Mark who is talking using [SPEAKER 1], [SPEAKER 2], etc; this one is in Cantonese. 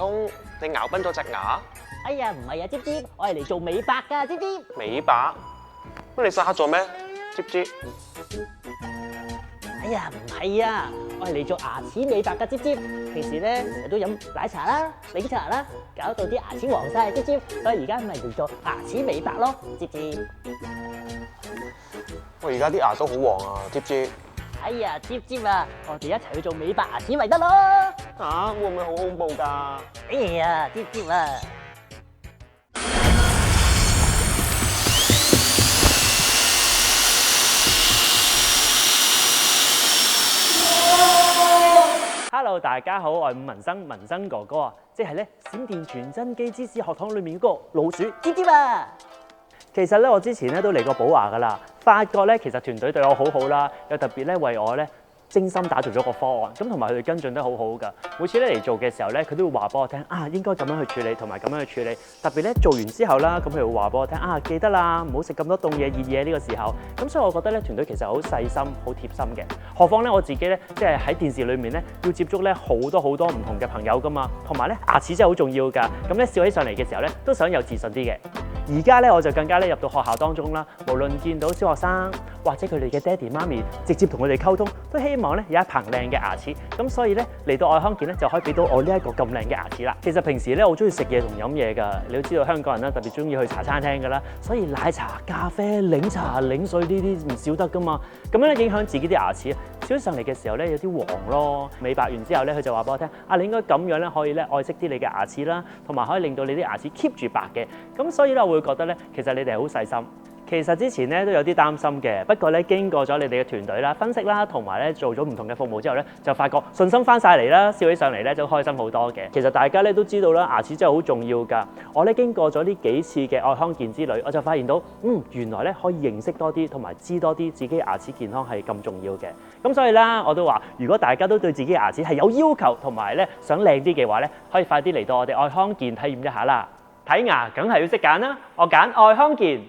[SPEAKER 1] 通你咬崩咗隻牙？
[SPEAKER 2] 哎呀，唔係啊，芝芝，我係嚟做美白㗎，芝芝。
[SPEAKER 1] 美白？乜你曬黑咗咩？知唔知？
[SPEAKER 2] 哎呀，唔係啊，我係嚟做牙齒美白㗎，芝芝。平時咧成日都飲奶茶啦、檸茶啦，搞到啲牙齒黃晒，芝芝。所以而家咪嚟做牙齒美白咯，芝芝。
[SPEAKER 1] 我而家啲牙都好黃啊，知唔知？
[SPEAKER 2] 哎呀，芝芝啊，我哋一齊去做美白牙齒咪得咯。
[SPEAKER 1] 嚇，會唔會好恐怖㗎？
[SPEAKER 2] 哎呀，芝芝啊！Hello， 大家好，我係伍文生哥哥啊，即係咧閃電傳真機芝士學堂裏面嗰個老鼠芝芝啊。其實咧，我之前咧都嚟過補牙噶啦，發覺咧其實團隊對我好好啦，又特別咧為我咧精心打造咗個方案，咁同埋佢哋跟進得好好噶。每次咧嚟做嘅時候咧，佢都會話俾我聽啊，應該咁樣去處理，同埋咁樣去處理。特別咧做完之後啦，咁佢會話俾我聽啊，記得啦，唔好食咁多凍嘢、熱嘢呢個時候。咁所以我覺得咧團隊其實好細心、好貼心嘅。何況咧我自己咧，即係喺電視裏面咧要接觸咧好多唔同嘅朋友噶嘛，同埋咧牙齒真係好重要㗎。咁咧笑起上嚟嘅時候咧，都想有自信啲嘅。而家咧我就更加咧入到學校當中啦，無論見到小學生或者佢哋嘅爹哋媽咪，直接同佢哋溝通，都希望咧有一棚靚嘅牙齒。咁所以咧嚟到愛康健咧就可以俾到我呢一個咁靚嘅牙齒啦。其實平時咧我中意食嘢同飲嘢㗎，你都知道香港人咧特別中意去茶餐廳㗎啦，所以奶茶、咖啡、檸茶、檸水呢啲唔少得㗎嘛。咁樣咧影響自己啲牙齒，笑起上嚟嘅時候咧有啲黃咯。美白完之後咧，佢就話俾我聽啊，你應該咁樣咧可以咧愛惜啲你嘅牙齒啦，同埋可以令到你啲牙齒 keep 住白嘅。咁所以咧我會覺得咧，其實你哋係好細心。其實之前咧都有啲擔心嘅，不過咧經過咗你哋嘅團隊啦、分析啦，同埋咧做咗唔同嘅服務之後咧，就發覺信心翻晒嚟啦，笑起上嚟咧就開心好多嘅。其實大家咧都知道啦，牙齒真係好重要㗎。我咧經過咗呢幾次嘅愛康健之旅，我就發現到，原來咧可以認識多啲，同埋知多啲自己牙齒健康係咁重要嘅。咁所以啦，我都話，如果大家都對自己牙齒係有要求，同埋咧想靚啲嘅話咧，可以快啲嚟到我哋愛康健體驗一下啦。睇牙梗係要識揀啦，我揀愛康健。